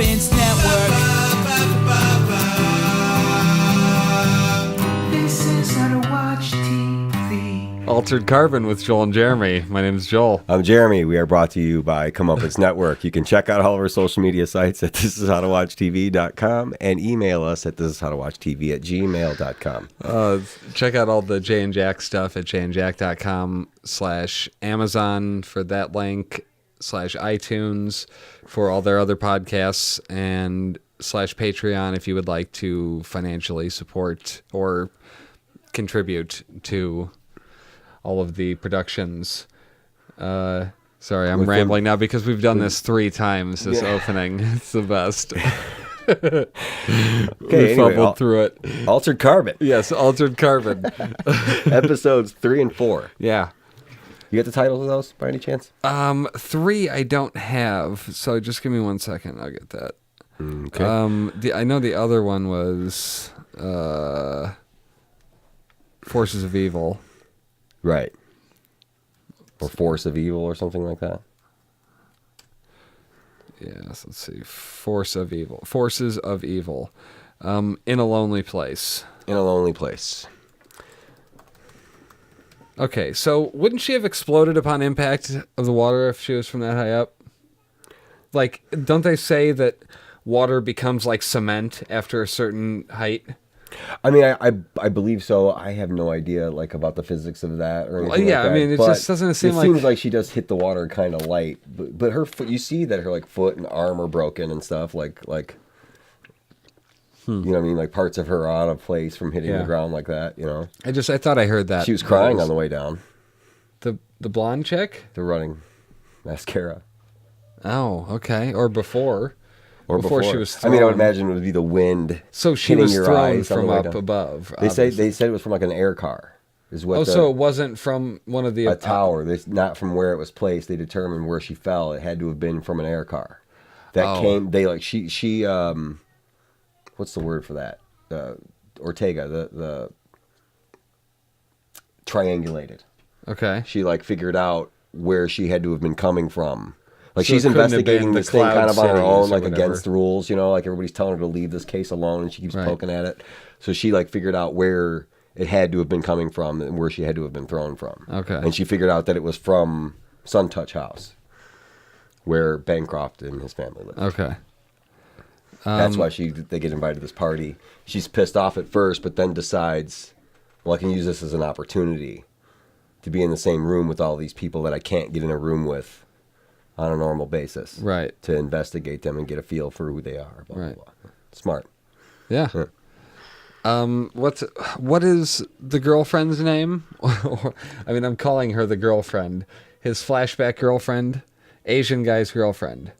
Comeuppance Network. This is How to Watch TV. Altered Carbon with Joel and Jeremy. My name is Joel. I'm Jeremy. We are brought to you by Comeuppance Network. You can check out all of our social media sites at thisishowtowatchtv.com and email us at thisishowtowatchtv@gmail.com. Check out all the Jay and Jack stuff at jayandjack.com/Amazon for that link, /iTunes for all their other podcasts, and /Patreon if you would like to financially support or contribute to all of the productions. Sorry, I'm rambling now because we've done this 3 times this opening. It's the best. Okay, we fumbled through it. Altered Carbon. Yes, Altered Carbon. Episodes 3 and 4. Yeah. You get the titles of those by any chance? 3 I don't have, so just give me 1 second. I'll get that. Okay. I know the other one was Forces of Evil. Right. Or Force of Evil or something like that. Yes, let's see. Forces of Evil. In a Lonely Place. In a Lonely Place. Okay, so wouldn't she have exploded upon impact of the water if she was from that high up? Like, don't they say that water becomes like cement after a certain height? I mean, I believe so. I have no idea like about the physics of that or anything. Yeah, like that, I mean, it just doesn't seem like... It seems like she does hit the water kind of light, but her foot, you see that her like foot and arm are broken and stuff, like you know what I mean, like parts of her are out of place from hitting the ground like that. You know, I thought I heard that she was crying on the way down. The blonde chick, the running mascara. Oh, okay, or before. Or before she was thrown. I mean, I would imagine it would be the wind. So she was thrown from up above. They said it was from like an air car. Is what? So it wasn't from one of the a tower. Not from where it was placed. They determined where she fell. It had to have been from an air car. That came. They like she. What's the word for that? Ortega. The triangulated. Okay. She like figured out where she had to have been coming from. Like So she's investigating this thing kind of on her own, like whatever. against the rules, you know, like everybody's telling her to leave this case alone and she keeps poking at it. So she like figured out where it had to have been coming from and where she had to have been thrown from. Okay. And she figured out that it was from Suntouch House, where Bancroft and his family lived. Okay. That's why they get invited to this party. She's pissed off at first, but then decides, well, I can use this as an opportunity to be in the same room with all these people that I can't get in a room with on a normal basis. Right. To investigate them and get a feel for who they are. Blah, right. Blah, blah. Smart. Yeah. What is the girlfriend's name? I mean, I'm calling her the girlfriend. His flashback girlfriend, Asian guy's girlfriend.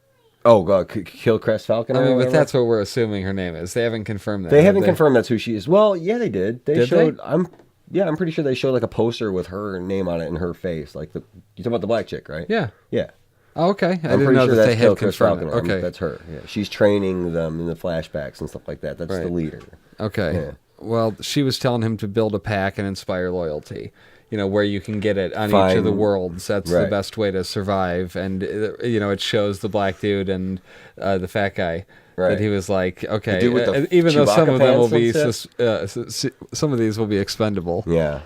Oh, God, Hillcrest Falcon? I mean, but that's what we're assuming her name is. They haven't confirmed that. They haven't confirmed that's who she is. Well, yeah, they did. They showed. They? I'm pretty sure they showed like a poster with her name on it and her face. Like you talking about the black chick, right? Yeah. Yeah. Oh, okay. I I'm didn't pretty know sure that that's they had Hillcrest confirmed Falcon. it. Okay. That's her. Yeah. She's training them in the flashbacks and stuff like that. That's the leader. Okay. Yeah. Well, she was telling him to build a pack and inspire loyalty. You know, where you can get it on each of the worlds. That's the best way to survive. And, you know, it shows the black dude and the fat guy. Right. That he was like, okay, even though some Chewbacca of them will be, pants some of these will be expendable. Yeah.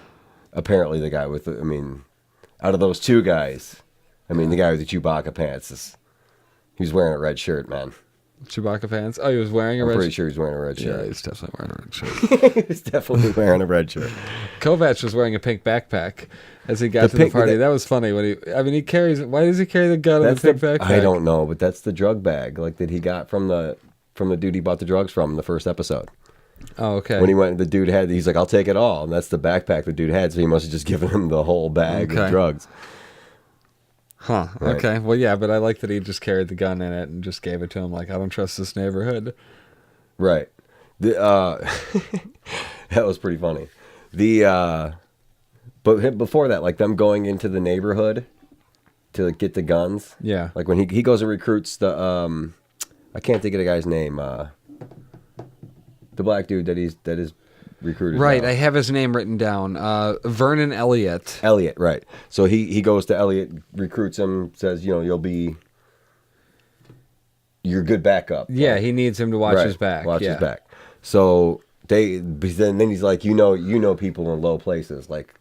Apparently the guy with out of those 2 guys, the guy with the Chewbacca pants, he was wearing a red shirt, man. Chewbacca pants? Oh, he was wearing a red shirt? I'm pretty sure he's wearing a red shirt. Yeah, he's definitely wearing a red shirt. He's definitely wearing a red shirt. Kovacs was wearing a pink backpack as he got to the party. That was funny. He carries... Why does he carry the gun in the pink backpack? I don't know, but that's the drug bag that he got from the dude he bought the drugs from in the first episode. Oh, okay. When he went, the dude he's like, I'll take it all. And that's the backpack the dude had, so he must have just given him the whole bag of drugs. Huh. Right. Okay. Well, yeah, but I like that he just carried the gun in it and just gave it to him like, I don't trust this neighborhood. Right. That was pretty funny. But before that, like them going into the neighborhood to get the guns. Yeah. Like when he goes and recruits the, I can't think of the guy's name, the black dude that is recruited. Right, now. I have his name written down. Vernon Elliott. Elliott, right. So he goes to Elliott, recruits him, says, you'll be your good backup. Yeah, he needs him to watch Right, his back. Watch yeah. his back. So then he's like, you know people in low places. Like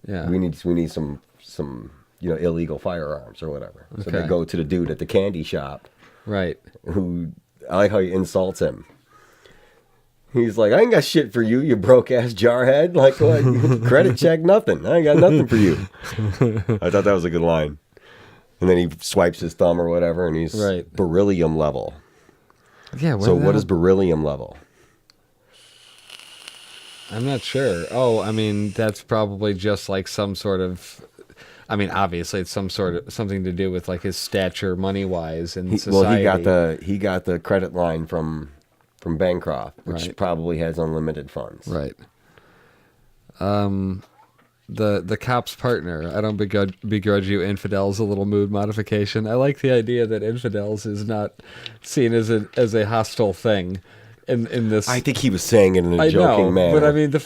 Yeah. we need some illegal firearms or whatever. So they Okay. go to the dude at the candy shop Right. who I like how he insults him. He's like, I ain't got shit for you, you broke ass jarhead. Like, what? Credit check, nothing. I ain't got nothing for you. I thought that was a good line. And then he swipes his thumb or whatever, and he's Right. beryllium level. Yeah. So what is beryllium level? I'm not sure. Oh, I mean, that's probably just like some sort of. I mean, obviously, it's something to do with like his stature, money wise, in society. Well, he got the credit line from Bancroft, which Right. probably has unlimited funds. Right. The cop's partner. I don't begrudge you, infidels. A little mood modification. I like the idea that infidels is not seen as a hostile thing. In this, I think he was saying it in a I joking know, manner. but I mean, but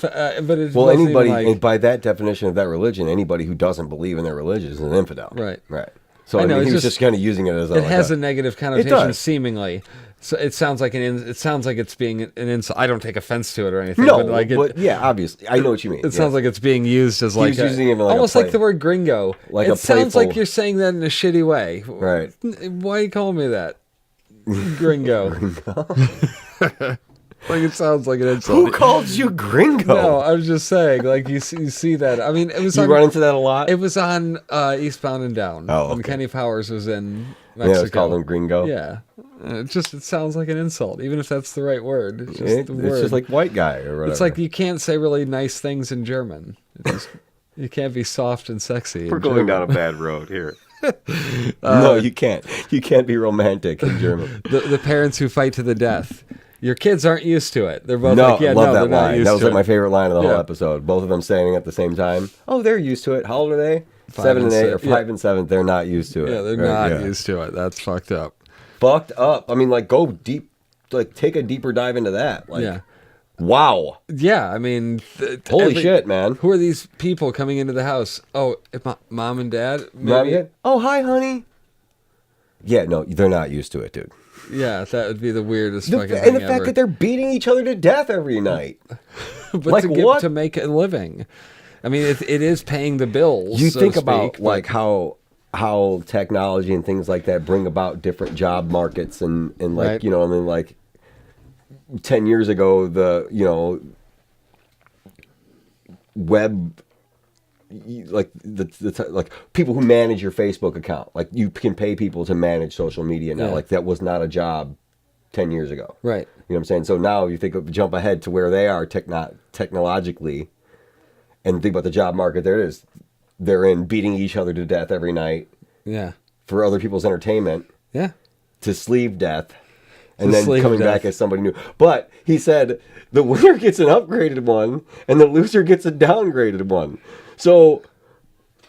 it well, wasn't anybody, even and by that definition of that religion, anybody who doesn't believe in their religion is an infidel. Right. Right. So I I know, mean, it's he was just- just kind of using it as it has a negative connotation, does. seemingly. So it sounds like it sounds like it's being an insult. I don't take offense to it or anything. no, but like but yeah, obviously, I know what you mean. it sounds like it's being used as like was using it like a almost play- like the word gringo. like it a sounds playful- like you're saying that in a shitty way. Right. Why you call me that? Gringo. Like it sounds like an insult. Who called you gringo? No, I was just saying. Like you see that. I mean, it was you on, run into that a lot. it was on Eastbound and Down Oh, when okay. Kenny Powers was in yeah, Mexico. it's called him gringo. Yeah. It sounds like an insult, even if that's the right word. It's just It's the word. just like white guy or whatever. It's like you can't say really nice things in German. You can't be soft and sexy. we're in going German. down a bad road here. No, you can't. You can't be romantic in German. The parents who fight to the death. Your kids aren't used to it. They're both No, like, yeah, I love no, that they're not line. used That was to like my it. favorite line of the whole Yeah. episode. Both of them standing at the same time. Oh, they're used to it. How old are they? 5 7 and and 8 or 5 6. and 7. They're not used to it. Yeah, they're Right, not yeah. used to it. That's fucked up. Fucked up. I mean, like, go deep. Like, take a deeper dive into that. Like, Yeah. wow. Yeah, I mean, Holy shit, man. Who are these people coming into the house? Oh, mom and dad? Maybe? Mom again? Oh, hi, honey. Yeah, no, they're not used to it, dude. Yeah, that would be the weirdest The, fucking and thing the fact ever. that they're beating each other to death every night. But like what? to make a living. I mean, it is paying the bills. You so think to about speak, like how technology and things like that bring about different job markets and like Right. and then like 10 years ago the web like like people who manage your Facebook account, like you can pay people to manage social media now. Yeah. Like that was not a job 10 years ago. Right. You know what I'm saying? So now you think of jump ahead to where they are technologically and think about the job market there it is. They're in beating each other to death every night Yeah. for other people's entertainment Yeah. to sleeve death and To then sleeve coming death. back as somebody new. But he said the winner gets an upgraded one and the loser gets a downgraded one. So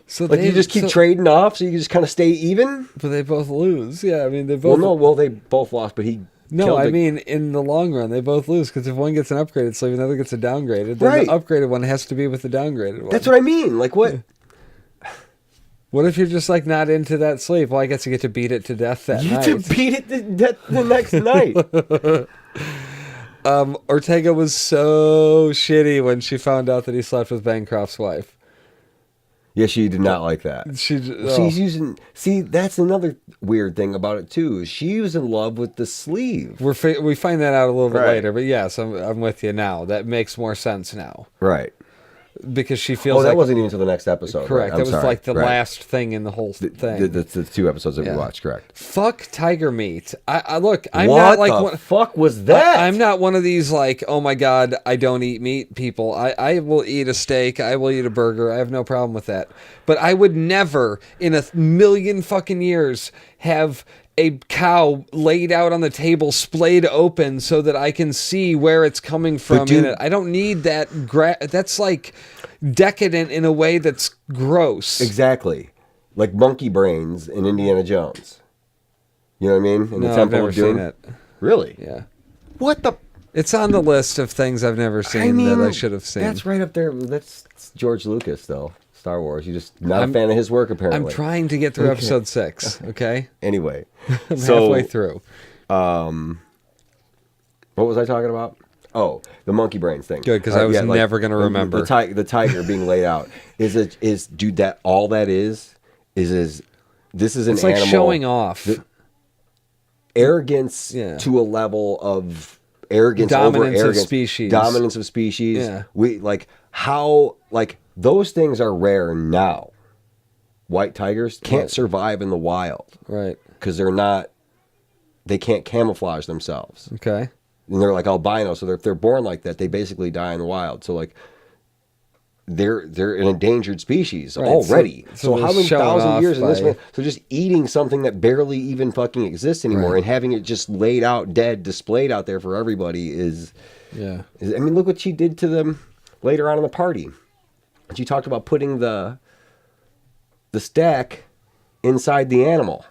So like you just keep trading off so you can just kind of stay even? but they both lose. Yeah, I mean they Well, both. no, they both lost, but he No, killed I the- mean in the long run they both lose because if one gets an upgraded sleeve, another gets a downgraded. Then Right. the upgraded one has to be with the downgraded one. That's what I mean. Like what? What if you're just like not into that sleeve? Well, I guess you get to beat it to death that You night. to beat it to death the next night. Ortega was so shitty when she found out that he slept with Bancroft's wife. Yeah, she did not like that. She's She's using. See, that's another weird thing about it too. Is she was in love with the sleeve. we find that out a little bit Right. later, but yes, I'm with you now. That makes more sense now Right. because she feels Oh, that like wasn't even until the next episode. correct. Right? that I'm was sorry. like the Right. last thing in the whole thing. The 2 episodes that Yeah. we watched. Correct. Fuck tiger meat. I look. I'm what not like the one. fuck was that? I'm not one of these like, oh my god, I don't eat meat people. I will eat a steak. I will eat a burger. I have no problem with that. But I would never in a million fucking years have a cow laid out on the table, splayed open so that I can see where it's coming from dude- in it. I don't need that. That's like decadent in a way that's gross. Exactly. Like monkey brains in Indiana Jones. You know what I mean? In No, the I've Temple never of Doom. seen it. Really? Yeah. What the? It's on the list of things I've never seen that I should have seen. That's right up there. That's George Lucas, though. Star Wars. You're just not a fan of his work, apparently. I'm trying to get through episode 6. Okay, Anyway, I'm so halfway through. what was I talking about? Oh, the monkey brains thing. Good, 'cause I was never gonna remember. The tiger being laid out is dude. That all that is this is an It's like animal showing off. arrogance Yeah. to a level of arrogance Dominance over of arrogance. species. Dominance of species. Yeah. We like how like those things are rare now. White tigers can't Right. survive in the wild Right. because they can't camouflage themselves. Okay. And they're like albino, so if they're born like that, they basically die in the wild. So like they're an endangered species Right, already. so So, how they're many showing thousand off years in this by- man? So just eating something that barely even fucking exists anymore Right. and having it just laid out, dead, displayed out there for everybody Yeah. I mean, look what she did to them later on in the party. She talked about putting the stack inside the animal.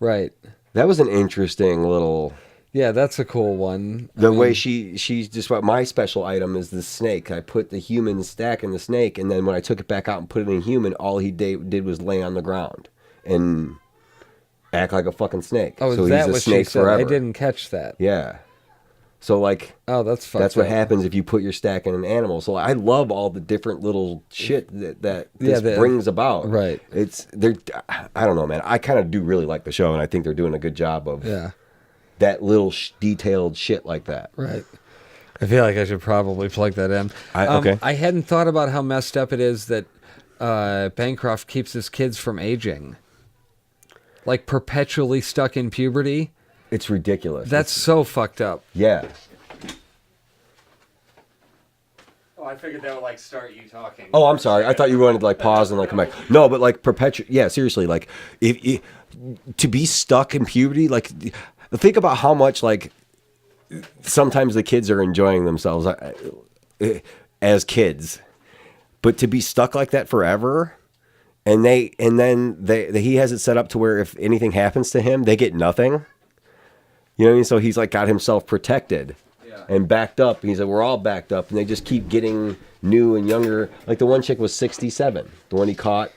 Right. That was an interesting little. Yeah, that's a cool one. The way she's just what my special item is the snake. I put the human stack in the snake, and then when I took it back out and put it in human, all he did was lay on the ground and act like a fucking snake. Oh, so is that he's a what snake she said? forever. I didn't catch that. Yeah. So like Oh, that's fucked that's what up. happens if you put your stack in an animal. So I love all the different little shit that Yeah, this brings about. right. I don't know, man. I kind of do really like the show, and I think they're doing a good job of Yeah. that little detailed shit like that. Right. I feel like I should probably plug that in. Okay. I hadn't thought about how messed up it is that Bancroft keeps his kids from aging. Like perpetually stuck in puberty. It's ridiculous. That's so fucked up. Yeah. Oh, I figured that would like start you talking. Oh, I'm sorry. I thought you wanted to like pause and like come back. No, but like yeah, seriously, like if to be stuck in puberty, like think about how much like sometimes the kids are enjoying themselves as kids, but to be stuck like that forever, and then he has it set up to where if anything happens to him, they get nothing. You know what I mean? So he's like got himself protected and backed up. He's like, we're all backed up, and they just keep getting new and younger. Like the one chick was 67, the one he caught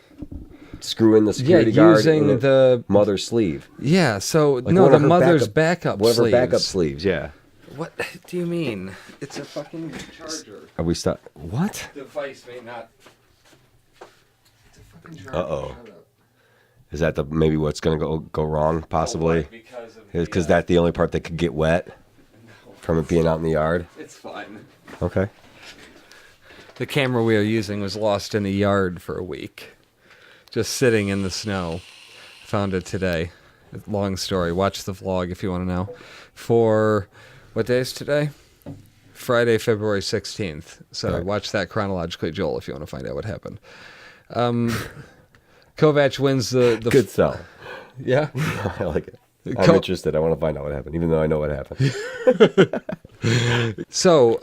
screwing the security guard using in the mother's sleeve. Yeah, so Like no, one the of her mother's backup one of her sleeves. backup sleeves. Yeah. What do you mean? It's a fucking charger. Are we stuck? What? Device may not. It's a fucking charger. Uh-oh. Shut up. Is that maybe what's gonna go wrong? Possibly. Because of Because that's the only part that could get wet from it being out in the yard. It's fine. Okay. The camera we are using was lost in a yard for a week. Just sitting in the snow. Found it today. Long story. Watch the vlog if you want to know. For what day is today? Friday, February 16th. So Right. watch that chronologically, Joel, if you want to find out what happened. Kovac wins the Good sell. Yeah. I like it. I'm Co- interested. I want to find out what happened, even though I know what happened. So,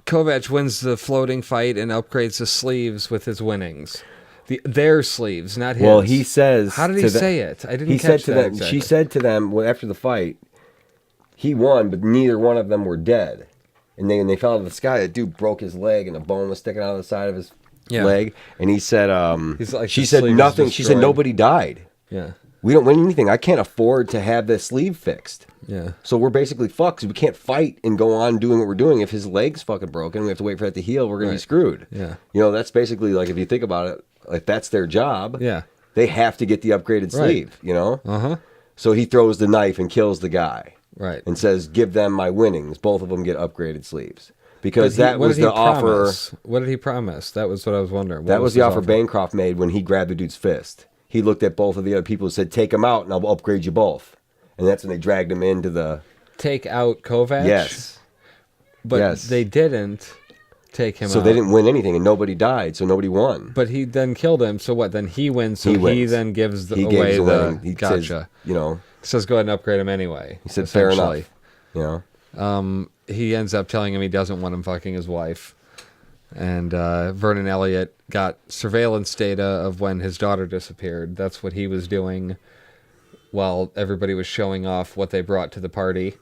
Kovac wins the floating fight and upgrades the sleeves with his winnings. Their sleeves, not his. Well, he says. How did he to the- say it? I didn't He catch said to that them. exactly. She said to them well, after the fight, he won, but neither one of them were dead. And then they fell out of the sky. The dude broke his leg, and a bone was sticking out of the side of his leg. And he said, He's like, she the said sleeve is nothing. She said destroyed. nobody died. Yeah. We don't win anything. I can't afford to have this sleeve fixed. Yeah. So we're basically fucked 'cause we can't fight and go on doing what we're doing. If his leg's fucking broken, we have to wait for that to heal. We're going to be Right. screwed. Yeah. You know, that's basically like, if you think about it, like that's their job. Yeah. They have to get the upgraded Right. sleeve, you know? Uh-huh. So he throws the knife and kills the guy Right. and says, give them my winnings. Both of them get upgraded sleeves. Because But that what was did he the offer. promise? What did he promise? That was what I was wondering. What That was the his offer Bancroft made when he grabbed the dude's fist. He looked at both of the other people and said, take them out and I'll upgrade you both. And that's when they dragged him into the... Take out Kovac? Yes. But Yes. they didn't take him So out. they didn't win anything and nobody died, so nobody won. But he then killed him, so what? Then he wins, so He he, wins. then gives He away gave the the... winning. He Gotcha. says, you know, Says go ahead and upgrade him anyway. he said, fair essentially. enough. You know? He ends up telling him he doesn't want him fucking his wife. And Vernon Elliott got surveillance data of when his daughter disappeared. That's what he was doing while everybody was showing off what they brought to the party.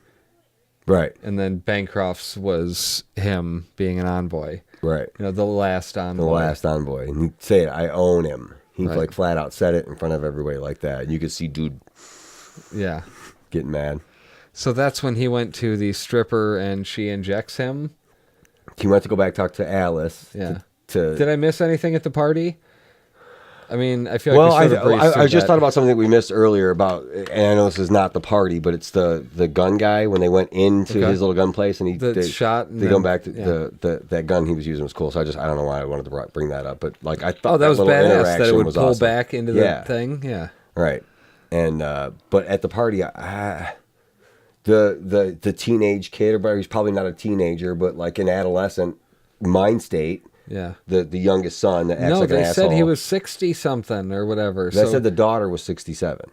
Right. And then Bancroft's was him being an envoy. Right. You know, the last envoy. The last envoy. And he'd say it, I own him. He Right. like flat out said it in front of everybody like that. And you could see dude Yeah. getting mad. So that's when he went to the stripper and she injects him. He went to go back talk to Alice. Yeah. To Did I miss anything at the party? I mean, I feel like well, we sort of breezed I through just that. thought about something that we missed earlier about, and I know this is not the party, but it's the gun guy when they went into Okay. his little gun place and The they shot and They go then- back to yeah. that gun he was using was cool. So I don't know why I wanted to bring that up, but like I thought Oh, that was little badass that interaction it would was pull awesome. back into the Yeah. thing. Yeah. Right. And but at the party, the teenage kid, or he's probably not a teenager, but like an adolescent mind state. Yeah. The youngest son that acts No, like an they asshole. said he was 60 something or whatever. They So, said the daughter was 67.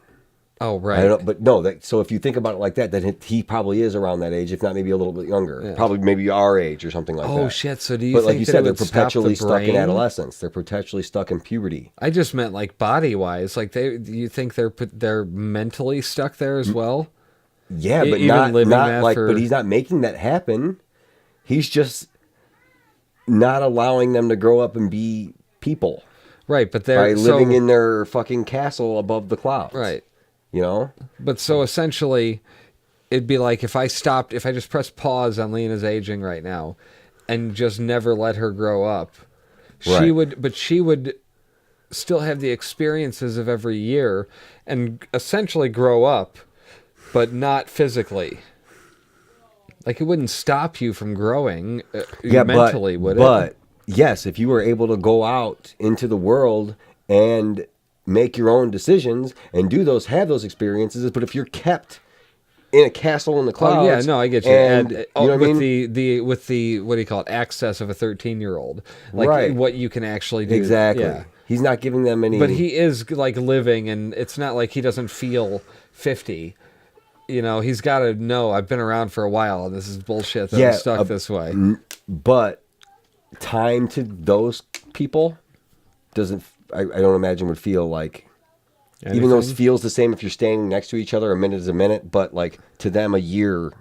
oh, I right. don't know, but no. So if you think about it like that, then he probably is around that age, if not maybe a little bit younger. Yeah. Probably maybe our age or something like that. Oh, shit. So do you But think like you that said, it they're would stop perpetually the stuck in brain? adolescence. They're perpetually stuck in puberty. I just meant like body wise. Like you think they're mentally stuck there as well? Yeah, but Even not living not that like. for- But he's not making that happen. He's just not allowing them to grow up and be people Right, but by they're living in their fucking castle above the clouds. right. You know. But so essentially, it'd be like if I just pressed pause on Lena's aging right now, and just never let her grow up, she Right. would still have the experiences of every year, and essentially grow up, but not physically. Like it wouldn't stop you from growing mentally, would it? But yes, if you were able to go out into the world and make your own decisions and have those experiences, but if you're kept in a castle in the clouds, Oh yeah, no, I get you. And, And you know what I with mean? with the what do you call it? Access of a 13-year-old, like Right. what you can actually do. Exactly. Yeah. He's not giving them any. But he is like living, and it's not like he doesn't feel 50. You know, he's got to know I've been around for a while, and this is bullshit that I'm stuck this way. But time to those people doesn't. I don't imagine would feel like. Even though it Anything? feels the same if you're standing next to each other, a minute is a minute, but like to them, a year.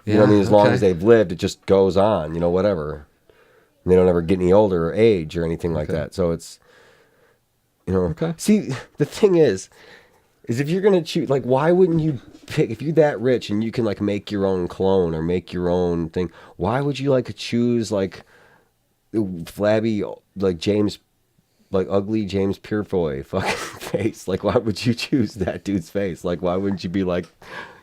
You know what I mean? As long okay. as they've lived, it just goes on. You know, whatever. And they don't ever get any older or age or anything like Okay. that. So it's, you know. Okay. See, the thing is if you're gonna choose, like, why wouldn't you pick if you're that rich and you can like make your own clone or make your own thing? Why would you like choose like flabby like James? Like ugly James Purefoy fucking face. Like, why would you choose that dude's face? Like, why wouldn't you be like,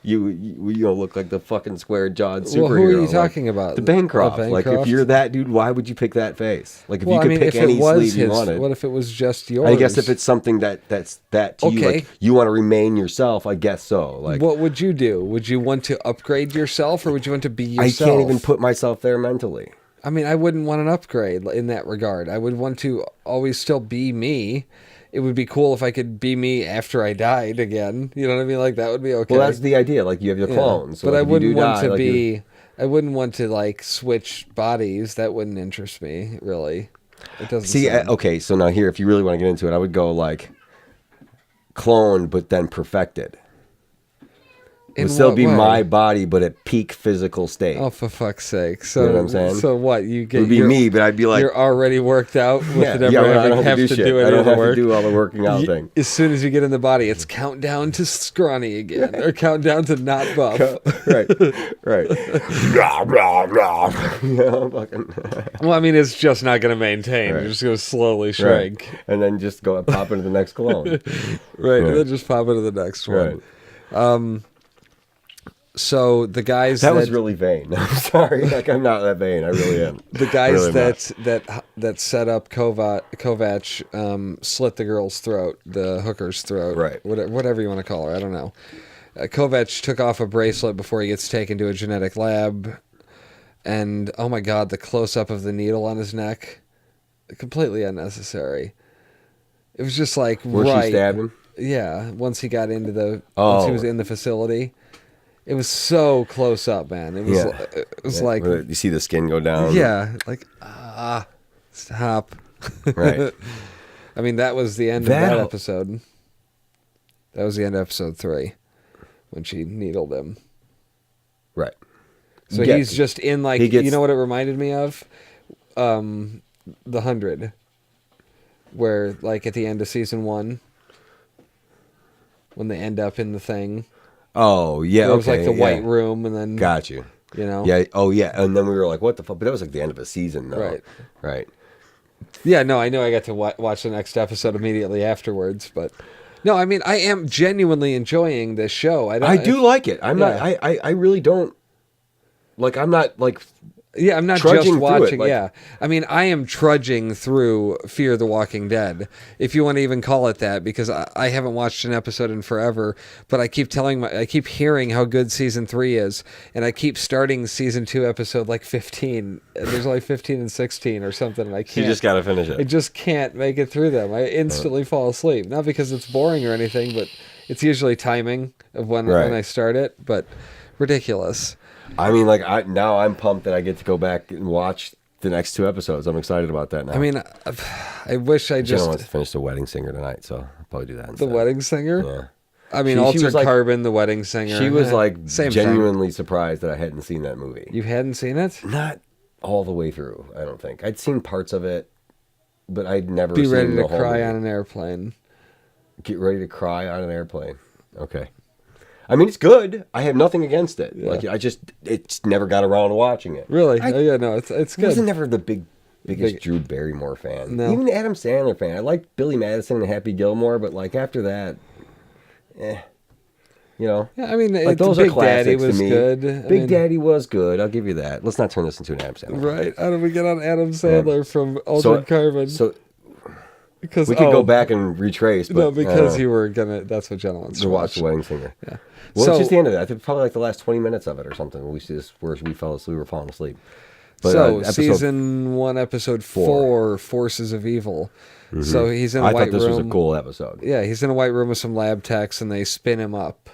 you look like the fucking square jawed superhero? Well, who are you Like, talking about? The Bancroft. The Like, if Bancroft? you're that dude, why would you pick that face? Like, if Well, you could I mean, pick if any it was sleeve you his, wanted. what if it was just yours? I guess if it's something that's that to you, Okay. like you want to remain yourself. I guess so. Like, what would you do? Would you want to upgrade yourself, or would you want to be I yourself? can't even put myself there mentally. I mean, I wouldn't want an upgrade in that regard. I would want to always still be me. It would be cool if I could be me after I died again. You know what I mean? Like that would be okay. Well, that's the idea. Like, you have your Yeah. clones. So But like, I if you wouldn't do want die, to like, be. I wouldn't want to like switch bodies. That wouldn't interest me really. It doesn't. See, sound- okay, so now here, if you really want to get into it, I would go like clone, but then perfected. It In would still what be way? my body, but at peak physical state. Oh, for fuck's sake! So, You know what I'm saying? So what? You it get? would be you're- me, but I'd be like, You're already worked out with yeah, it never I don't having have to do shit. any I don't of the have work. to do all the working out thing. As soon as you get in the body, it's countdown to scrawny again, or countdown to not buff. right, right. Blah, blah, blah. You know, fucking. Well, I mean, it's just not going to maintain. Right. It's just going to slowly Right. shrink. And then just go pop into the next clone. Right. Right. And then just pop into the next one. Right. So the guys That was really vain. I'm sorry. Like, I'm not that vain. I really am. the guys Really not. that set up Kovac slit the girl's throat, the hooker's throat, Right. Whatever you want to call her, I don't know. Kovac took off a bracelet before he gets taken to a genetic lab, and oh my god, the close up of the needle on his neck, completely unnecessary. It was just like Where right, she stabbed him? yeah. Once he got into once he Oh. was in the facility. It was so close up, man. It was, Yeah. it was Yeah, like, where you see the skin go down. yeah, like, stop. Right. I mean, that was the end of That- that episode. That was the end of episode 3 when she needled him. Right. So Yeah. he's just in like, He gets- you know what it reminded me of? The 100. Where like at the end of season 1, when they end up in the thing, Oh, yeah, there was okay. like the yeah. white room and then, Got you. you know? Yeah. Oh, yeah. And then we were like, what the fuck? But that was like the end of a season, though. Right. Right. Yeah, no, I know I got to watch the next episode immediately afterwards, but no, I mean, I am genuinely enjoying this show. I do like it. I'm not. Yeah. I really don't. Like, I'm not like. Yeah, I'm not trudging just through it, watching. like- Yeah, I mean, I am trudging through Fear the Walking Dead, if you want to even call it that, because I haven't watched an episode in forever. But I keep I keep hearing how good season 3 is, and I keep starting season 2 episode like 15. And there's only 15 and 16 or something, and I You can't. just got to finish I it. just can't make it through them. I instantly fall asleep, not because it's boring or anything, but it's usually timing of when Right. I start it. But ridiculous. I mean, like, now I'm pumped that I get to go back and watch the next 2 episodes. I'm excited about that now. I mean, I wish I Jenna just wants to finish The Wedding Singer tonight, so I'll probably do that the instead. Wedding Singer. Yeah. I mean, She Altered was like- Carbon, The Wedding Singer. She was like same genuinely surprised that I hadn't seen that movie. thing. You hadn't seen it? Not all the way through, I don't think. I'd seen parts of it, but I'd never Be seen ready the to whole cry movie. on an airplane. Get ready to cry on an airplane. Okay. I mean, it's good. I have nothing against it. Yeah. Like, it's never got around to watching it. Really? I- Oh yeah, no, it's I good. wasn't never the biggest Big- Drew Barrymore fan. No. Even Adam Sandler fan. I liked Billy Madison and Happy Gilmore, but like after that, you know. Yeah, I mean, Like those Big are classics Daddy was to me. good. I Big mean, Daddy was good. I'll give you that. Let's not turn this into an Adam Sandler. Right? How did we get on Adam Sandler from Altered Carbon? So Because we could go back and retrace, but No, because you were gonna. That's what Jenna wants to watch The Wedding Singer. Yeah. Well, So- it's just the end of it. I think probably like the last 20 minutes of it or something. Where we fell asleep. We were falling asleep. But, So episode- season 1, episode 4, Forces of Evil. So he's in a I white thought this room. was a cool episode. Yeah, he's in a white room with some lab techs, and they spin him up,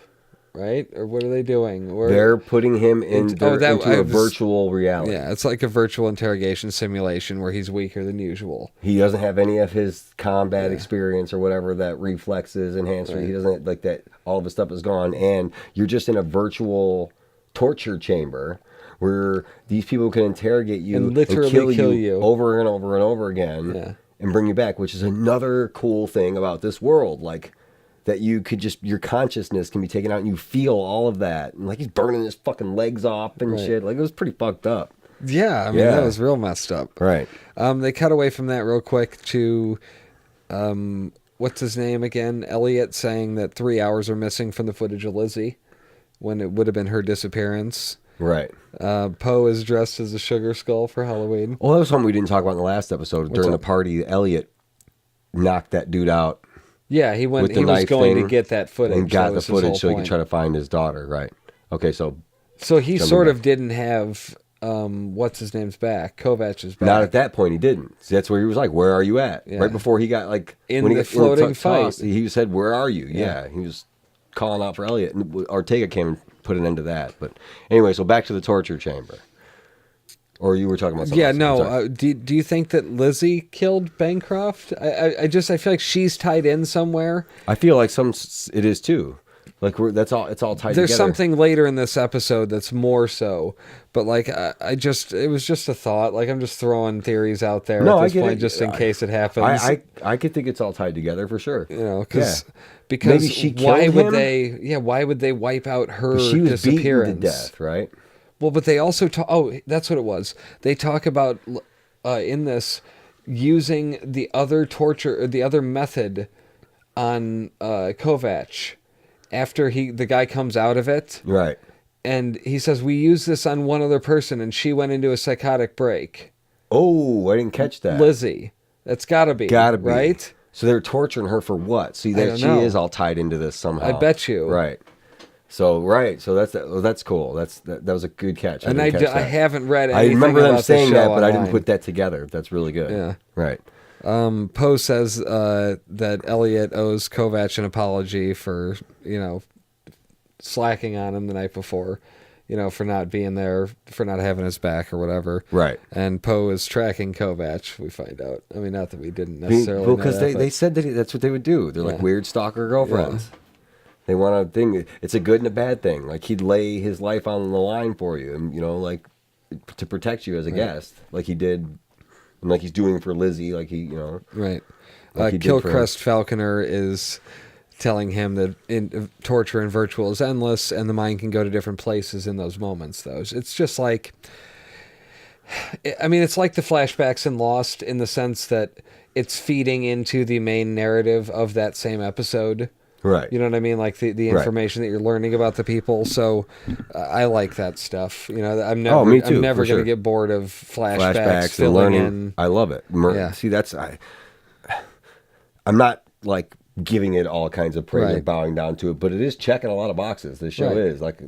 right? Or what are they doing? Or, They're putting him into a was- virtual reality. yeah, it's like a virtual interrogation simulation where he's weaker than usual. He doesn't have any of his combat experience or whatever, that reflexes enhancer. Right. He doesn't like that. All of his stuff is gone, and you're just in a virtual torture chamber where these people can interrogate you And literally kill you. over and over and over again, Yeah. and bring you back. Which is another cool thing about this world, like that you could just your consciousness can be taken out, and you feel all of that. And like he's burning his fucking legs off and Right. shit. Like it was pretty fucked up. Yeah, I mean, Yeah. that was real messed up. Right. They cut away from that real quick to, what's his name again? Elliot saying that 3 hours are missing from the footage of Lizzie when it would have been her disappearance. Right. Poe is dressed as a sugar skull for Halloween. Well, that was something we didn't talk about in the last episode. During the up? party, Elliot knocked that dude out Yeah, he went. with the He was knife going thing to get that footage. and got That the was his whole footage so he could point. try to find his daughter. Right. Okay, so So he Jumping sort back. of didn't have what's his name's back. Kovach's back. not at that point he didn't. See, that's where he was like, "Where are you at?" Yeah. Right before he got like In when he the got floating tossed, fight. he said, "Where are you?" Yeah. Yeah, he was calling out for Elliot, and Ortega came and put an end to that. But anyway, so back to the torture chamber. Or you were talking about something Yeah, else. I'm no. sorry. Do you think that Lizzie killed Bancroft? I feel like she's tied in somewhere. I feel like it is too. Like it's all tied There's together. something later in this episode that's more so, but like it was just a thought. Like I'm just throwing theories out there No, at I this get point, it. just in case it happens. I could think it's all tied together for sure. you know, Yeah. because Maybe she why killed would him? they? Yeah, why would they wipe out her She was beaten disappearance? to death, right? Well, but they also talk. Oh, that's what it was. They talk about in this using the other torture, or the other method on Kovach after the guy comes out of it, Right. and he says we used this on one other person, and she went into a psychotic break. Oh, I didn't catch that. Lizzie, that's gotta be right. So they're torturing her for what? See, that don't she know. is all tied into this somehow. I bet you. Right. So that's cool. That was a good catch. And didn't catch I that. haven't read. I Anything remember them about the saying show that, but I didn't online. put that together. That's really good. Yeah. Right. Poe says that Elliot owes Kovach an apology for, slacking on him the night before, for not being there, for not having his back or whatever. Right. And Poe is tracking Kovach, we find out. I mean, not that we didn't necessarily Well, know because that, they said that that's what they would do. They're like Yeah. weird stalker girlfriends. They want to thing. It's a good and a bad thing. Like he'd lay his life on the line for you, and like to protect you as a guest, like he did, and like he's doing for Lizzie. Like Right. Like he did for- Kilcrest Falconer is telling him that torture in virtual is endless, and the mind can go to different places in those moments. It's just like, I mean, it's like the flashbacks in Lost in the sense that it's feeding into the main narrative of that same episode. Right. You know what I mean? Like the information that you're learning about the people. So I like that stuff. I'm never, me too, I'm never for going sure. to get bored of flashbacks and filling learning. in. I love it. Yeah. See, I'm not like giving it all kinds of praise Right. and bowing down to it, but it is checking a lot of boxes. This show Right. is like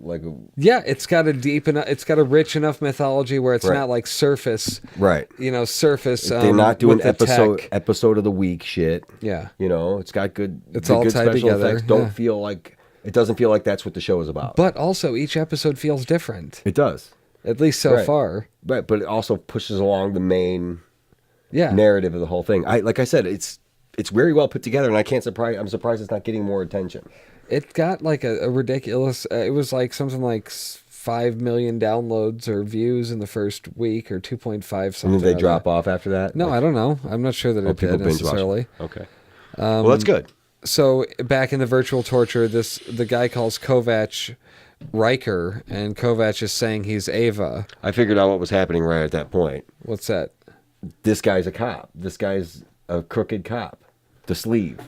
Yeah, it's got a deep enough, it's got a rich enough mythology where it's Right. not like surface. right. Surface. They're not doing with the tech. episode of the week shit. Yeah. It's got good. It's good all tied special together, effects. Don't yeah. feel like it doesn't feel like that's what the show is about. But also, each episode feels different, It does. at least so Right. far. Right, but it also pushes along the main Yeah. narrative of the whole thing. Like I said, it's very well put together, and I'm surprised it's not getting more attention. It got like a ridiculous. It was like something like 5 million downloads or views in the first week, or 2.5 And something. did they like drop that. off after that? No, I don't know. I'm not sure that it people did binge watch. necessarily. Okay. Well, that's good. So back in the virtual torture, the guy calls Kovac Riker, and Kovac is saying he's Ava. I figured out what was happening right at that point. What's that? This guy's a cop. This guy's a crooked cop. The sleeve.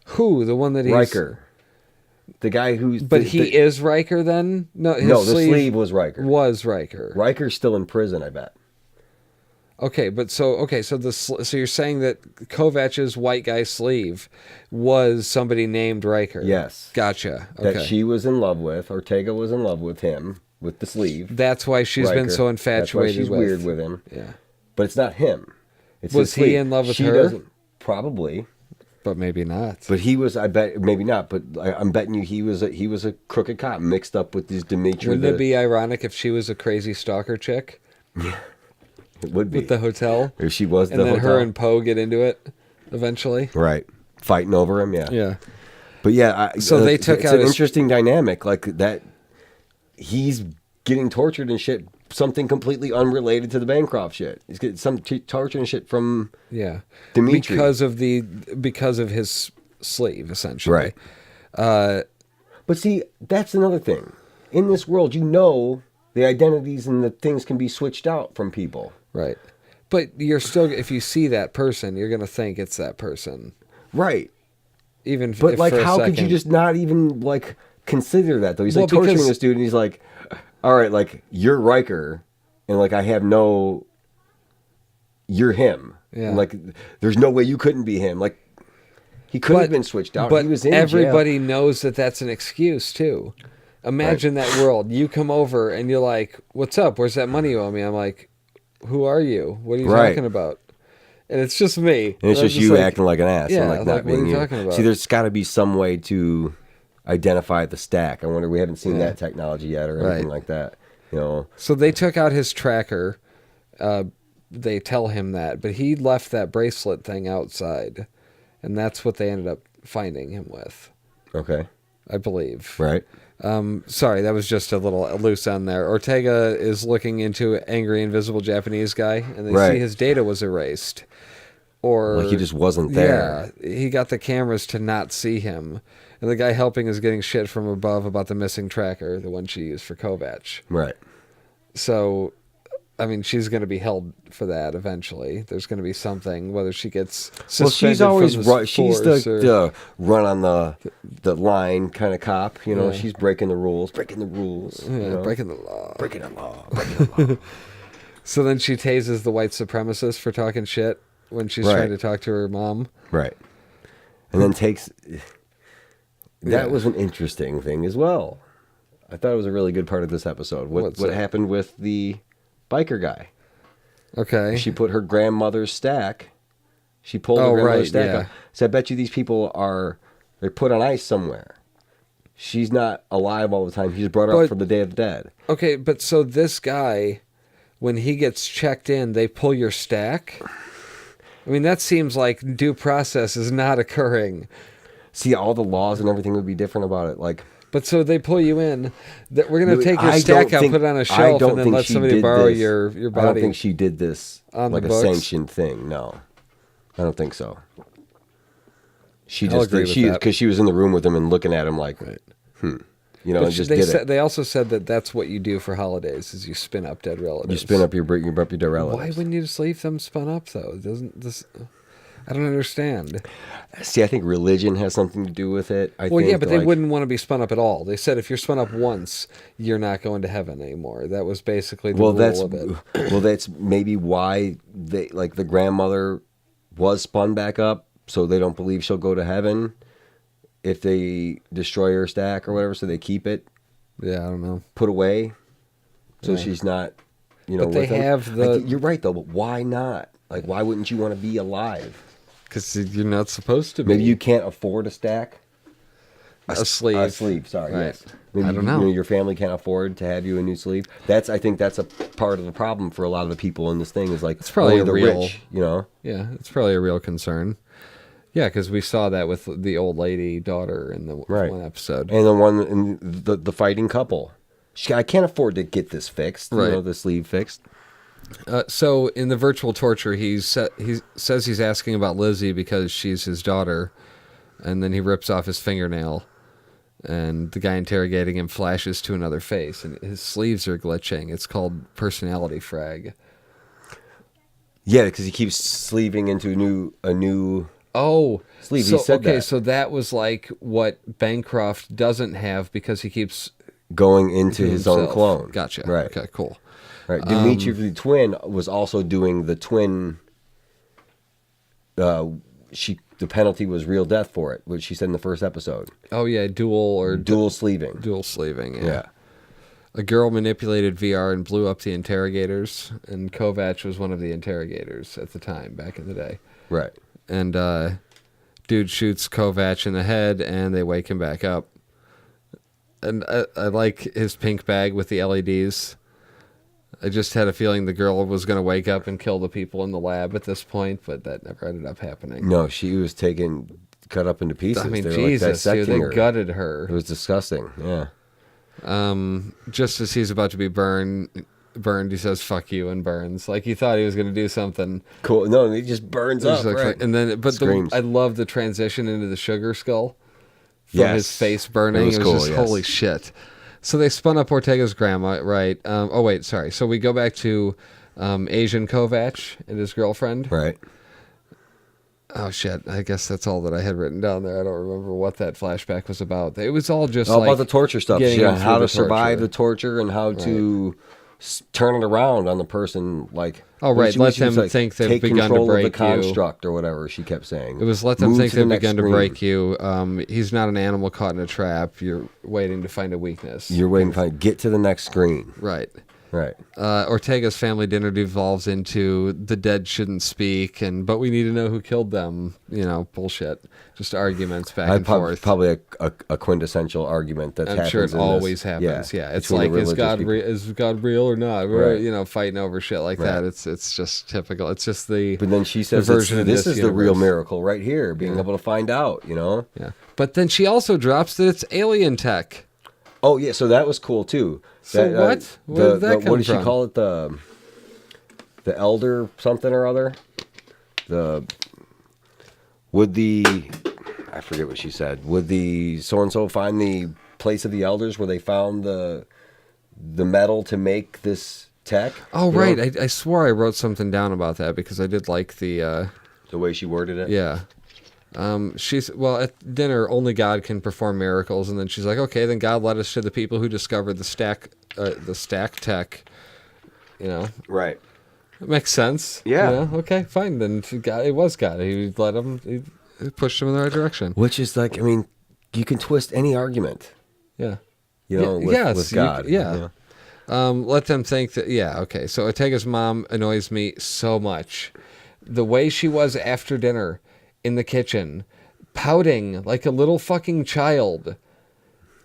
Who? The one that he's Riker. The guy who's... But he is Riker then? No, his No, the sleeve was Riker. Was Riker. Riker's still in prison, I bet. Okay, but so you're saying that Kovac's white guy sleeve was somebody named Riker? Yes. Gotcha. Okay. That she was in love with. Ortega was in love with him, with the sleeve. That's why she's been Riker. so That's why infatuated she's with. weird with him. Yeah. But it's not him. It's Was his he sleeve. in love with She her? doesn't- Probably. But maybe not. But he was, I bet, maybe not, but I'm betting you he was a crooked cop mixed up with these Dimitri. Wouldn't it be ironic if she was a crazy stalker chick It would be. with the hotel? If she was And the then hotel. her and Poe get into it eventually? Right. Fighting over him, yeah. Yeah. But yeah, So they took it's out an his- interesting dynamic, like that he's getting tortured and shit, something completely unrelated to the Bancroft shit. He's getting some torture and shit from Yeah. Dimitri. Because of his sleeve, essentially. Right. But see, that's another thing. In this world, the identities and the things can be switched out from people. Right. But you're still, if you see that person, you're going to think it's that person. Right. Even But if like, for a how could you second. just not even like consider that though? He's like Well, torturing because- this dude, and he's like, "All right, like you're Riker, and like you're him. Yeah. And, like there's no way you couldn't be him. Like he could have been switched out. But He was in everybody jail. knows that that's an excuse too. Imagine that world. You come over and you're like, "What's up? Where's that money you owe me?" I'm like, "Who are you? What are you Right. talking about?" And it's just me. And it's I'm just you like, acting like an ass. yeah, and like like, not what are being you you. talking about? See, there's got to be some way to identify the stack. I wonder. We haven't seen Yeah. that technology yet or Right. anything like that. You know. So they took out his tracker. They tell him that, but he left that bracelet thing outside, and that's what they ended up finding him with, Okay. I believe. Right. Sorry, that was just a little loose end there. Ortega is looking into Angry Invisible Japanese Guy, and they Right. see his data was erased. Or Like he just wasn't there. Yeah, he got the cameras to not see him, and the guy helping is getting shit from above about the missing tracker, the one she used for Kovac. Right. So, I mean, she's going to be held for that eventually. There's going to be something, whether she gets suspended Well, she's always from the she's force the run on the line kind of cop. You know, Yeah. she's breaking the rules. Breaking the rules. yeah, you know? breaking the law. breaking the law. Breaking the law. So then she tases the white supremacist for talking shit when she's Right. trying to talk to her mom. Right. And then takes. That Yeah. was an interesting thing as well. I thought it was a really good part of this episode. What's What that? happened with the biker guy? Okay. She put her grandmother's stack. She pulled her Oh, grandmother's right, stack yeah. up. So I bet you these people they're put on ice somewhere. She's not alive all the time. He's brought her But- up from the Day of the Dead. Okay, but so this guy, when he gets checked in, they pull your stack? I mean, that seems like due process is not occurring. See, all the laws and everything would be different about it. Like, But so they pull you in. That we're gonna take your I stack don't out, think- put it on a I shelf, don't and then think let she somebody did borrow this. your I don't body. think she did this On the like a books? sanctioned thing. No, I don't think so. She I'll just agree did. with She that. because she was in the room with him and looking at him like, Right. you know, But and just they did said, it. they also said that that's what you do for holidays: is you spin up dead relatives. You spin up your dead relatives. Why wouldn't you just leave them spun up though? Doesn't this? I don't understand. See, I think religion has something to do with it. I Well, think, yeah, but they like- wouldn't want to be spun up at all. They said if you're spun up once, you're not going to heaven anymore. That was basically the rule of it. Well, that's maybe why they like the grandmother was spun back up, so they don't believe she'll go to heaven if they destroy her stack or whatever. So they keep it Yeah, I don't know. put away, so Yeah. she's not, you know. But they with them. have the- You're right though, but why not? Like, why wouldn't you want to be alive? Because you're not supposed to be. Maybe you can't afford a stack. a sleeve. A sleeve, sorry. Right. Yes. Maybe I don't know. your family can't afford to have you a new sleeve. I think that's a part of the problem for a lot of the people in this thing is like It's probably only a the real- rich, you know. Yeah, it's probably a real concern. Yeah, because we saw that with the old lady daughter in the Right. one episode. And the one in the fighting couple. I can't afford to get this fixed, Right. you know, the sleeve fixed. So in the virtual torture, he says he's asking about Lizzie because she's his daughter, and then he rips off his fingernail, and the guy interrogating him flashes to another face, and his sleeves are glitching. It's called personality frag. Yeah, because he keeps sleeving into a new. Oh, Sleeve, he so, said okay, that. so that was like what Bancroft doesn't have because he keeps Going into his own himself. clone. Gotcha. Right. Okay, cool. Right. Dimitri, the twin, was also doing the twin. The penalty was real death for it, which she said in the first episode. Oh yeah, dual Sleeving. dual sleeving. Yeah. A girl manipulated VR and blew up the interrogators, and Kovac was one of the interrogators at the time, back in the day. Right. And dude shoots Kovac in the head, and they wake him back up. And I like his pink bag with the LEDs. I just had a feeling the girl was going to wake up and kill the people in the lab at this point, but that never ended up happening. No, she was cut up into pieces. I mean, They were, Jesus, dude, dissecting they her. gutted her. It was disgusting. Yeah. Just as he's about to be burned, he says "fuck you" and burns. Like he thought he was going to do something. Cool. No, he just burns Just up. like- Right. And then, but Screams. I love the transition into the sugar skull from Yes. his face burning. It was cool, just yes. holy shit. So they spun up Ortega's grandma, right? Oh wait, sorry. So we go back to Asian Kovac and his girlfriend. Right. Oh shit! I guess that's all that I had written down there. I don't remember what that flashback was about. It was all just All like about the torture stuff. getting Yeah, him how through to the survive torture. the torture and how to turn it around on the person. Like, Oh, right, she- let she was them think they've take begun to control break of the you. construct or whatever she kept saying. It was let them Move think to the they've next begun to screen. break you. He's not an animal caught in a trap. You're waiting to find a weakness. You're waiting to get to the next screen. Right. Right. Ortega's family dinner devolves into the dead shouldn't speak, but we need to know who killed them. Bullshit. Just arguments back and forth. Probably a quintessential argument that I'm happens. sure it in always this. happens. Yeah, it's between the like is religious people. God real or not? We're, Right. fighting over shit like that. Right. It's just typical. It's just the But then she says, version of "This this is the real universe. miracle right here, being able to find out." yeah. But then she also drops that it's alien tech. Oh yeah, so that was cool too. So That, what? Where did that come what did she from? call it? The elder something or other. I forget what she said. Would the so and so find the place of the elders where they found the metal to make this tech? Oh, You know? right. I swore I wrote something down about that because I did like the. The way she worded it. Yeah. She's at dinner only God can perform miracles, and then she's like, okay, then God led us to the people who discovered the stack tech. Right. It makes sense. Yeah. Okay, fine. Then God, it was God. He led him. He pushed him in the right direction. Which is like, I mean, you can twist any argument. Yeah. With God. Yeah. Let them think that. Yeah. Okay. So Ortega's mom annoys me so much. The way she was after dinner in the kitchen, pouting like a little fucking child,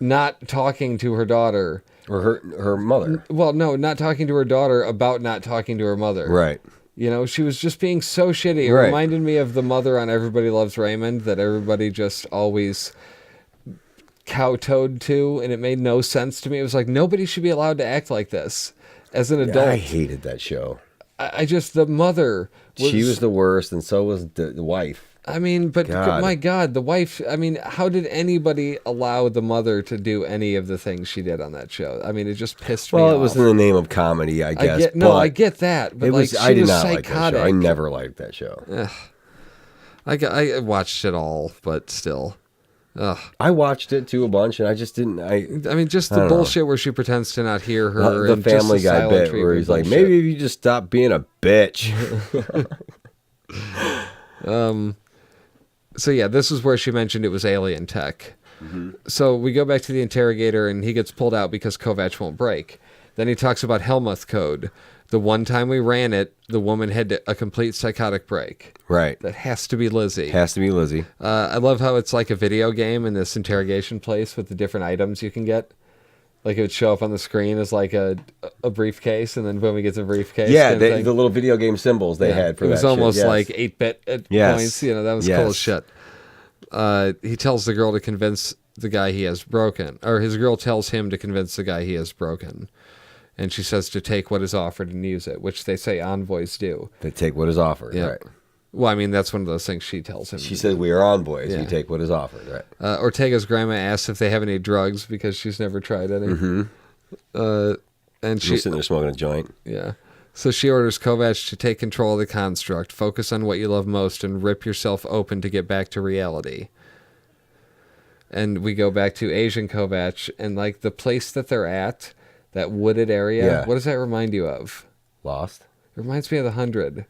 not talking to her daughter. Or her mother. Well, no, not talking to her daughter about not talking to her mother. Right. You know, she was just being so shitty. It Right. reminded me of the mother on Everybody Loves Raymond that everybody just always kowtowed to, and it made no sense to me. It was like, nobody should be allowed to act like this as an adult. I hated that show. I just, the mother She was the worst, and so was the wife. I mean, but God. my God, the wife, I mean, how did anybody allow the mother to do any of the things she did on that show? I mean, it just pissed me off. Well, it was in the name of comedy, I guess. I but get that, but it was. like, I she did was not like that psychotic. show. I never liked that show. I watched it all, but still. Ugh. I watched it too a bunch, and I just didn't. I mean, just I the don't know. bullshit where she pretends to not hear her. The and just Family the Guy silent bit where treatment he's like, bullshit. maybe if you just stop being a bitch. So yeah, this is where she mentioned it was alien tech. So we go back to the interrogator, and he gets pulled out because Kovacs won't break. Then he talks about Helmuth Code. The one time we ran it, the woman had a complete psychotic break. Right. That has to be Lizzie. Has to be Lizzie. I love how it's like a video game in this interrogation place with the different items you can get. Like it would show up on the screen as like a briefcase, and then boom, he gets a briefcase. Yeah, kind of thing. the little video game symbols they had for it was that almost shit. Yes. like 8-bit Yes. points. You know, that was cool as Yes. shit. He tells the girl to convince the guy he has broken, or his girl tells him to convince the guy he has broken. And she says to take what is offered and use it, which they say envoys do. They take what is offered. Yeah. Right. Well, I mean, that's one of those things she tells him. She says we are envoys. Yeah. You take what is offered. Right. Ortega's grandma asks if they have any drugs because she's never tried any. And She's she, sitting there smoking a joint. yeah. So she orders Kovacs to take control of the construct, focus on what you love most, and rip yourself open to get back to reality. And we go back to Asian Kovacs, and like the place that they're at, that wooded area. Yeah. What does that remind you of? Lost. It reminds me of the 100.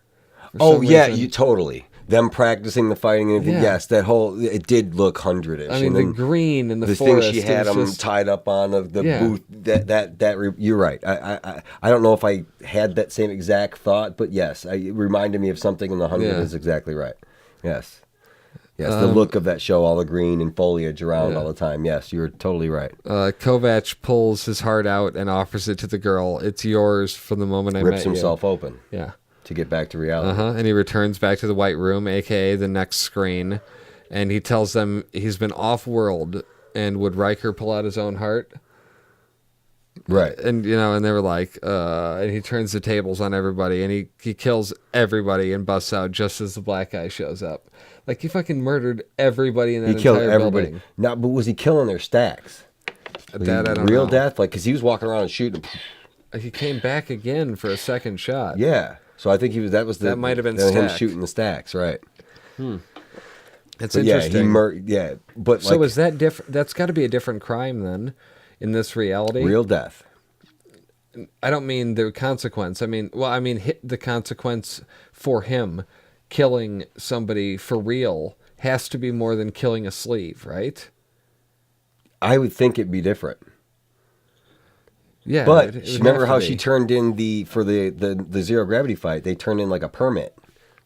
for Oh some yeah, reason. you totally. Them practicing the fighting and everything. Yeah. Yes, that whole it did look 100-ish. I mean, and the then green and the the forest. thing she had it was them just- tied up on of the Yeah. booth. You're right. I don't know if I had that same exact thought, but yes, it reminded me of something in the 100. Yeah. Is exactly right. Yes. Yes, the look of that show, all the green and foliage around Yeah. all the time. Yes, you're totally right. Kovacs pulls his heart out and offers it to the girl. It's yours from the moment I met Rips you. himself open Yeah. to get back to reality. And he returns back to the White Room, aka the next screen, and he tells them he's been off-world. And would Riker pull out his own heart? Right. And and they were like, and he turns the tables on everybody, and he kills everybody and busts out just as the black guy shows up. Like he fucking murdered everybody in that He killed entire everybody. building. Now, but was he killing their stacks? That I don't Real know. death? Like, because he was walking around and shooting. He came back again for a second shot. Yeah. So I think he was. That might have been him stacked. shooting the stacks, right? It's But yeah, interesting. yeah, but So like is that different? That's got to be a different crime then, in this reality. real death. I don't mean the consequence. I mean the consequence for him killing somebody for real has to be more than killing a sleeve, right? I would think it'd be different. Yeah. But it would remember have to how be. she turned in the zero gravity fight? They turned in like a permit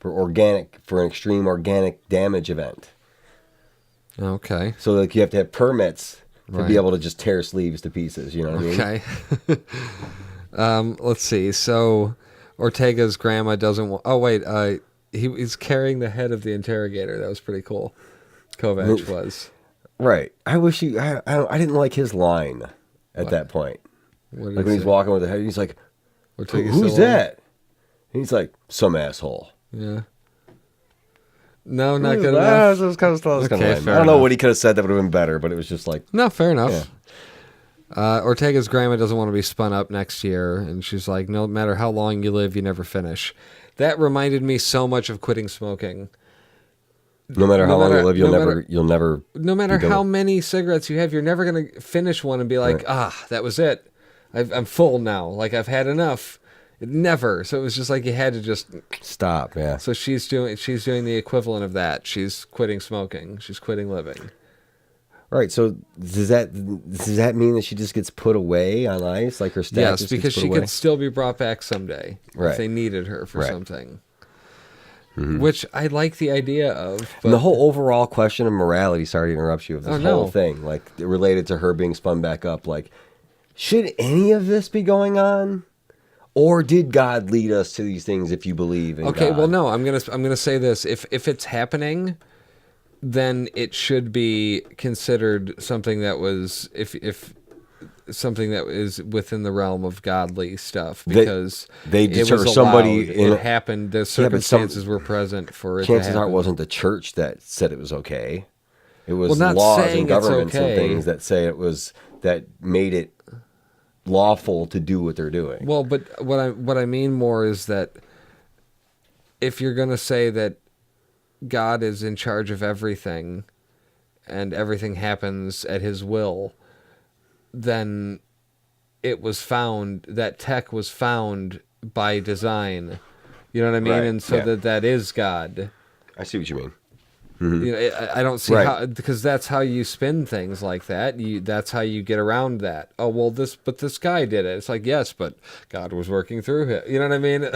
for an extreme organic damage event. Okay. So like you have to have permits to Right. be able to just tear sleeves to pieces. You know what I mean? Okay. Let's see. So Ortega's grandma doesn't want. Oh wait. He's carrying the head of the interrogator. That was pretty cool. Kovacs was. Right. I wish he. I didn't like his line at that point. What did Like he when he's say? walking with the head, he's like, Ortega's "Who's still alive? that?" And he's like, "Some asshole." Yeah. No, not good Ah, enough. it was kind of Okay, lame. fair I don't know enough. what he could have said that would have been better, but it was just like, No, fair enough. Ortega's grandma doesn't want to be spun up next year, and she's like, no matter how long you live, you never finish. That reminded me so much of quitting smoking. no matter how No long matter- you live, you'll no never. No matter be how done. many cigarettes you have, you're never going to finish one and be like, that was it. I'm full now. Like, I've had enough. Never. So it was just like you had to just... Stop. Yeah. So she's doing the equivalent of that. She's quitting smoking. She's quitting living. Right. So does that mean that she just gets put away on ice, like her staff? Yes, just because gets put she away? could still be brought back someday Right. if they needed her for Right. something. Which I like the idea of. But And the whole overall question of morality, sorry to interrupt you, of this Oh, no. whole thing, like related to her being spun back up, like, should any of this be going on? Or did God lead us to these things if you believe in Okay, God? well, no, I'm gonna say this. If it's happening, then it should be considered something that was if something that is within the realm of godly stuff, because they it or was somebody allowed, in it a- happened. The but circumstances were present for it. Chances to are it happen. wasn't the church that said it was okay. It was Well, not laws saying and it's governments and okay. things that say it was that made it lawful to do what they're doing. Well, but what I mean more is that if you're going to say that God is in charge of everything and everything happens at his will, then it was found, that tech was found by design. You know what I mean? Right, And so yeah. that is God. I see what you mean. You know, I don't see Right. how, because that's how you spin things like that. That's how you get around that. Oh, well, this guy did it. It's like, yes, but God was working through him. You know what I mean?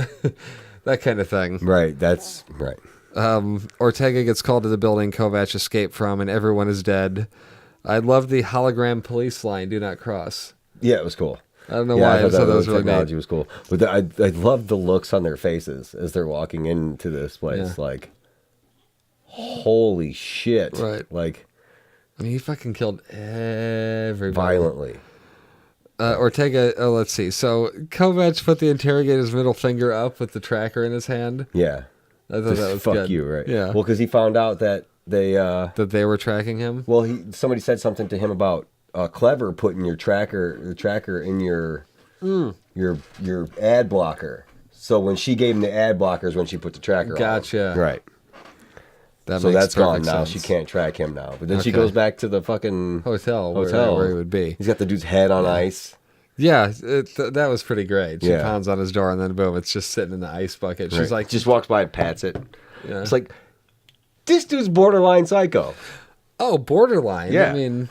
That kind of thing. Right, that's right. Ortega gets called to the building Kovac escaped from, and everyone is dead. I love the hologram police line, do not cross. Yeah, it was cool. I don't know why. I thought thought that the was really technology neat. was cool. But I love the looks on their faces as they're walking into this place. Yeah. Like, holy shit. Right. Like, I mean, he fucking killed everybody. violently. Ortega, let's see. So Kovac put the interrogator's middle finger up with the tracker in his hand. Yeah. I thought Just that was fuck good. you, right? Yeah. Well, because he found out that they... That they were tracking him. Well, somebody said something to him about Clever putting the tracker in your ad blocker. So when she gave him the ad blockers, when she put the tracker on. Gotcha. Right. That So makes that's gone perfect now. sense. She can't track him now. But then she Okay. goes back to the fucking Hotel hotel where he would be. He's got the dude's head on ice. Yeah, that was pretty great. She Yeah. pounds on his door, and then boom, it's just sitting in the ice bucket. She's Right. like, just walks by and pats it. Yeah. It's like, this dude's borderline psycho. oh, borderline. Yeah.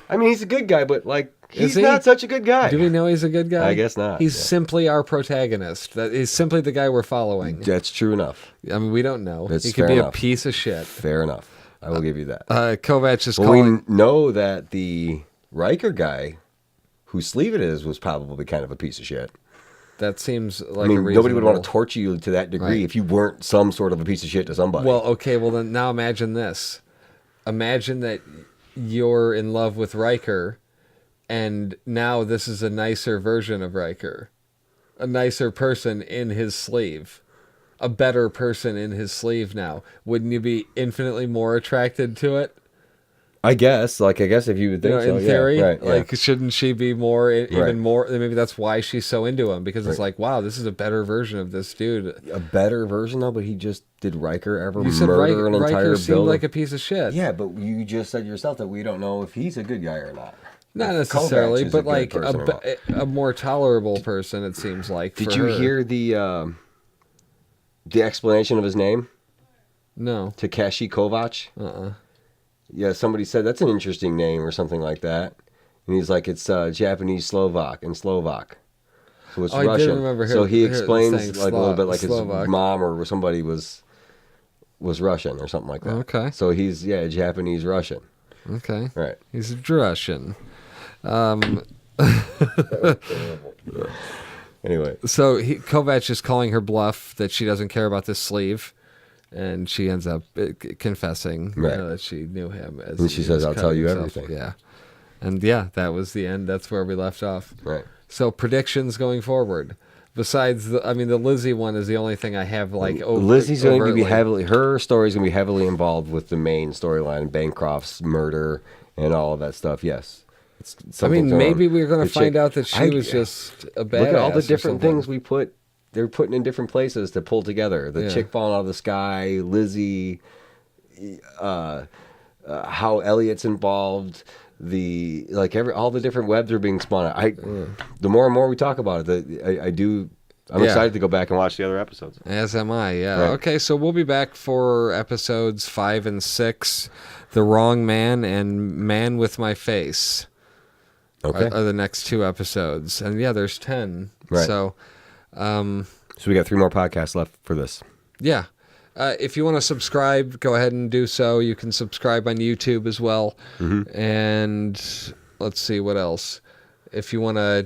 I mean, he's a good guy, but like, Is he's he? not such a good guy. do we know he's a good guy? I guess not, He's yeah. simply our protagonist. That is simply the guy we're following. That's true enough. I mean, we don't know. That's he could fair be enough. a piece of shit. Fair enough. I will give you that. Kovac is Well, calling. we know that the Riker guy whose sleeve it is was probably kind of a piece of shit. That seems like I mean, a nobody would want to reasonable- torture you to that degree Right. if you weren't some sort of a piece of shit to somebody. Well, okay. Well, then now imagine this. Imagine that you're in love with Riker, and now this is a nicer version of Riker, a nicer person in his sleeve, a better person in his sleeve. Now, wouldn't you be infinitely more attracted to it? I guess if you would You think know, so, in theory, yeah, right, yeah. like, shouldn't she be more, Right. even more? Maybe that's why she's so into him, because it's Right. like, wow, this is a better version of this dude. a better version though, but he just did Riker ever You said murder an entire Riker seemed building? like a piece of shit. Yeah, but you just said yourself that we don't know if he's a good guy or not. Not If necessarily, Kovacs is but a good like person or not. a more tolerable person, it seems like. Did for you her. hear the explanation of his name? No. Takeshi Kovac? Yeah, somebody said that's an interesting name or something like that. And he's like, it's Japanese Slovak and Slovak. So it's Oh, I did Russian. remember So he saying explains like a little bit like Slovak. his mom or somebody was Russian or something like that. Okay. So he's Japanese Russian. Okay. Right. He's Russian. Anyway. So Kovac is calling her bluff that she doesn't care about this sleeve, and she ends up confessing Right. that she knew him. As And she he says, was "I'll tell cutting you himself." everything. Yeah. And yeah, that was the end. That's where we left off. Right. So predictions going forward. Besides, the Lizzie one is the only thing I have like. Lizzie's going to be overtly. her story is going to be heavily involved with the main storyline, Bancroft's murder and all of that stuff. Yes. It's I something mean, going on. maybe we're going The to find chick- out that she was just a badass. Look at all the or different something. things they're putting in different places to pull together. The Yeah. chick falling out of the sky, Lizzie, how Elliot's involved, all the different webs are being spun. The more and more we talk about it, I'm Yeah. excited to go back and watch the other episodes. As am I, yeah. Right. Okay, so we'll be back for episodes 5 and 6, The Wrong Man and Man with My Face. Okay. Are the next 2 episodes. And yeah, there's 10. Right. So, So we got 3 more podcasts left for this. yeah. If you want to subscribe, go ahead and do so. You can subscribe on YouTube as well. Mm-hmm. And let's see what else. If you wanna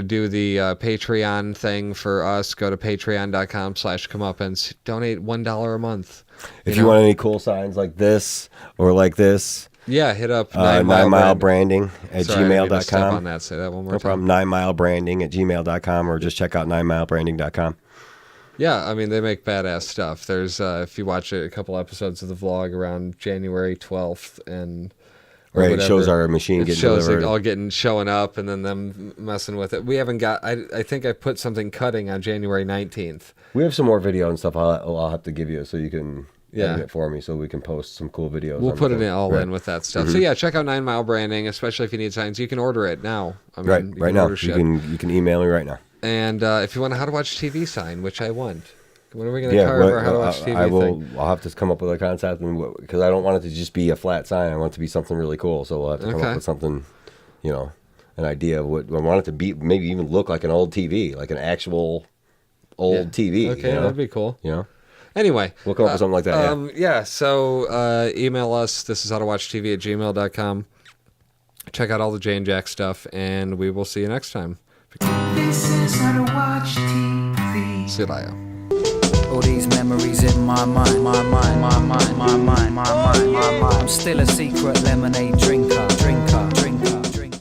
do the Patreon thing for us, go to patreon.com/comeuppance. Donate $1 a month. If you know? want any cool signs like this or like this, Yeah, hit up 9 Mile Branding at Sorry, I didn't mean to step gmail.com. on that. Say that one more No time. problem. 9 Mile Branding at gmail.com, or just check out 9milebranding.com. Yeah, I mean they make badass stuff. There's if you watch a couple episodes of the vlog around January 12th and or Right, it whatever, shows our machine it getting shows delivered. it all showing up and then them messing with it. We haven't got. I think I put something cutting on January 19th. We have some more video and stuff I'll have to give you so you can Yeah. edit it for me so we can post some cool videos. We'll on put the it thing. all Right. in with that stuff. So yeah, check out 9 Mile Branding, especially if you need signs. You can order it now. I mean, Right, you right can now. order shit. You can email me right now. And if you want a How to Watch TV sign, which I want. When are we going to Yeah, carve well, our How to Watch TV I will. thing? I'll have to come up with a concept, and because I don't want it to just be a flat sign. I want it to be something really cool. So we'll have to come Okay. up with something, an idea of what I want it to be. Maybe even look like an old TV, like an actual old Yeah. TV. Okay, that'd be cool. Anyway. We'll come up with something like that. So email us. This is howtowatchtv@gmail.com. Check out all the Jane Jack stuff, and we will see you next time. This is how to watch TV. See you later. All these memories in my mind, my mind, my mind, my mind, my mind, my mind. I'm still a secret lemonade drinker, drinker.